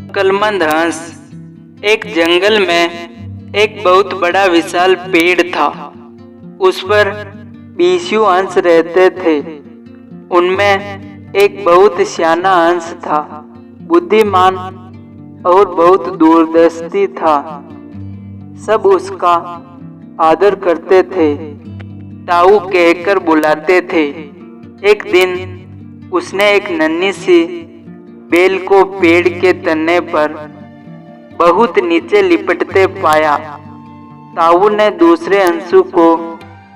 अक्लमंद हंस। एक जंगल में एक बहुत बड़ा विशाल पेड़ था। उस पर 20 हंस रहते थे। उनमें एक बहुत सियाना हंस था, बुद्धिमान और बहुत दूरदर्शी था। सब उसका आदर करते थे, ताऊ कहकर बुलाते थे। एक दिन उसने एक नन्ही सी बेल को पेड़ के तने पर बहुत नीचे लिपटते पाया। ताऊ ने दूसरे हंसों को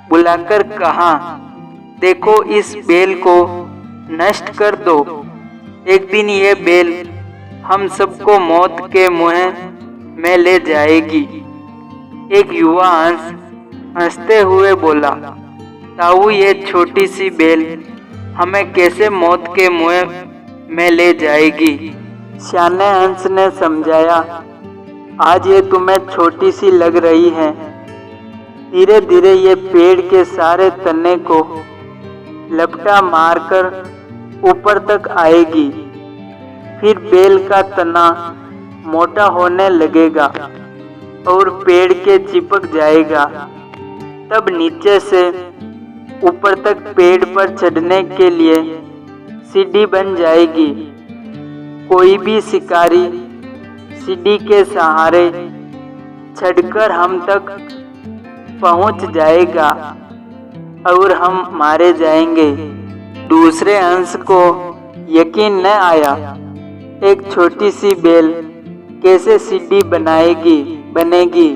बुलाकर कहा, देखो, इस बेल को नष्ट कर दो। एक दिन ये बेल हम सबको मौत के मुंह में ले जाएगी। एक युवा हंस हंसते हुए बोला, ताऊ, ये छोटी सी बेल हमें कैसे मौत के मुंह में ले जाएगी? सियाने हंस ने समझाया, आज ये तुम्हें छोटी सी लग रही है, धीरे धीरे ये पेड़ के सारे तने को लपटा मारकर ऊपर तक आएगी। फिर बेल का तना मोटा होने लगेगा और पेड़ के चिपक जाएगा। तब नीचे से ऊपर तक पेड़ पर चढ़ने के लिए सीढ़ी बन जाएगी। कोई भी शिकारी सीढ़ी के सहारे चढ़कर हम तक पहुंच जाएगा और हम मारे जाएंगे। दूसरे हंस को यकीन न आया, एक छोटी सी बेल कैसे सीढ़ी बनेगी।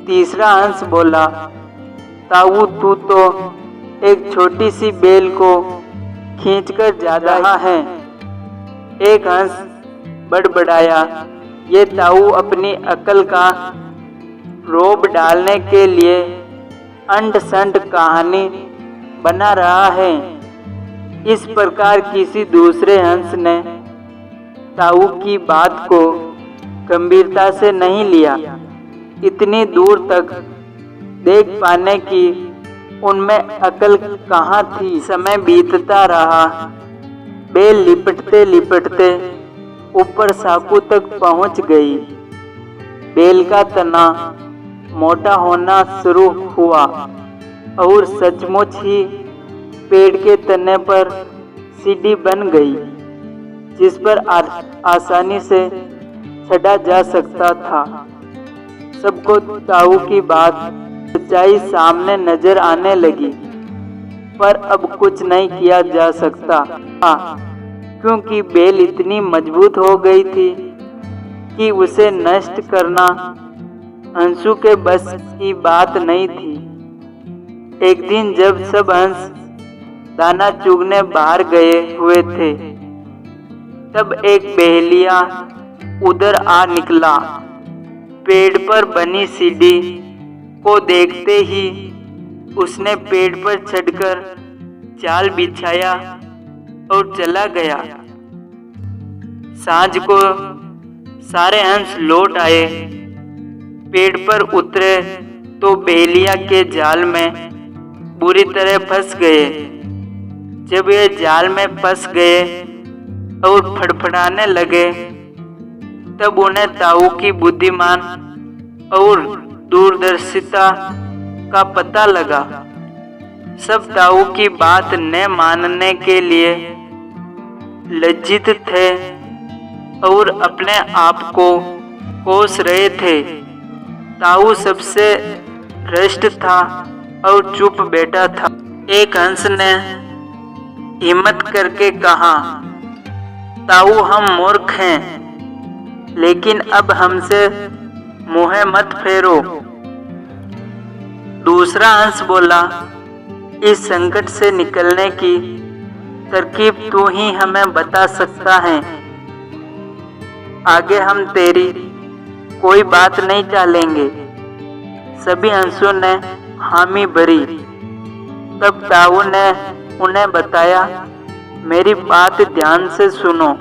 तीसरा हंस बोला, ताऊ, तू तो एक छोटी सी बेल को खींचकर जा रहा है। एक हंस बड़बड़ाया, ये ताऊ अपनी अकल का रोब डालने के लिए अंड संड कहानी बना रहा है। इस प्रकार किसी दूसरे हंस ने ताऊ की बात को गंभीरता से नहीं लिया। इतनी दूर तक देख पाने की उनमें अकल कहाँ थी। समय बीतता रहा। बेल लिपटते लिपटते ऊपर साकू तक पहुंच गई। बेल का तना मोटा होना शुरू हुआ और सचमुच ही पेड़ के तने पर सीढ़ी बन गई, जिस पर आसानी से चढ़ा जा सकता था। सबको ताऊ की बात सच्चाई सामने नजर आने लगी, पर अब कुछ नहीं किया जा सकता, क्योंकि बेल इतनी मजबूत हो गई थी कि उसे नष्ट करना हंसों के बस की बात नहीं थी। एक दिन जब सब हंस दाना चुगने बाहर गए हुए थे, तब एक बहेलिया उधर आ निकला। पेड़ पर बनी सीढ़ी को देखते ही उसने पेड़ पर चढ़कर जाल बिछाया और चला गया। सांझ को सारे हंस लौट आए। पेड़ पर उतरे तो बहेलिया के जाल में बुरी तरह फंस गए। जब ये जाल में फंस गए और फड़फड़ाने लगे, तब उन्हें ताऊ की बुद्धिमान और दूरदर्शिता का पता लगा। सब ताऊ की बात न मानने के लिए लज्जित थे और अपने आप को कोस रहे थे। ताऊ सबसे भ्रष्ट था और चुप बैठा था। एक हंस ने हिम्मत करके कहा, ताऊ, हम मूर्ख हैं, लेकिन अब हमसे मुँह मत फेरो। दूसरा हंस बोला, इस संकट से निकलने की तरकीब तू ही हमें बता सकता है। आगे हम तेरी कोई बात नहीं टालेंगे। सभी हंसों ने हामी भरी। तब ताऊ ने उन्हें बताया, मेरी बात ध्यान से सुनो।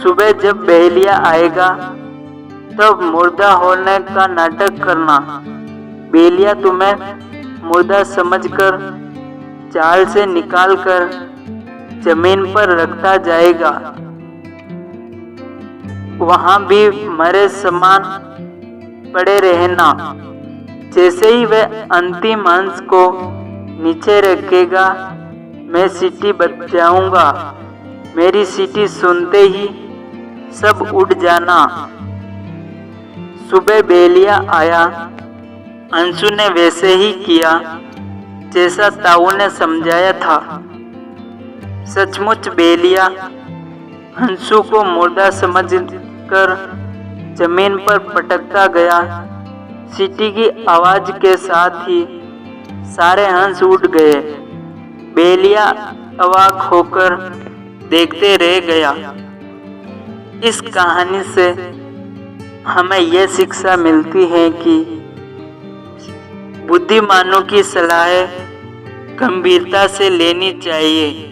सुबह जब बहेलिया आएगा तब मुर्दा होने का नाटक करना। बहेलिया तुम्हें मुर्दा समझकर जाल से निकालकर जमीन पर रखता जाएगा। वहां भी मरे समान पड़े रहना। जैसे ही वह अंतिम अंश को नीचे रखेगा, मैं सीटी बजाऊंगा। मेरी सीटी सुनते ही सब उड़ जाना। सुबह बेलिया आया। अंशु ने वैसे ही किया जैसा ताऊ ने समझाया था। सचमुच बेलिया हंसू को मुर्दा समझकर जमीन पर पटकता गया। सीटी की आवाज के साथ ही सारे हंस उड़ गए। बेलिया अवाक होकर देखते रह गया। इस कहानी से हमें यह शिक्षा मिलती है कि बुद्धिमानों की सलाहें गंभीरता से लेनी चाहिए।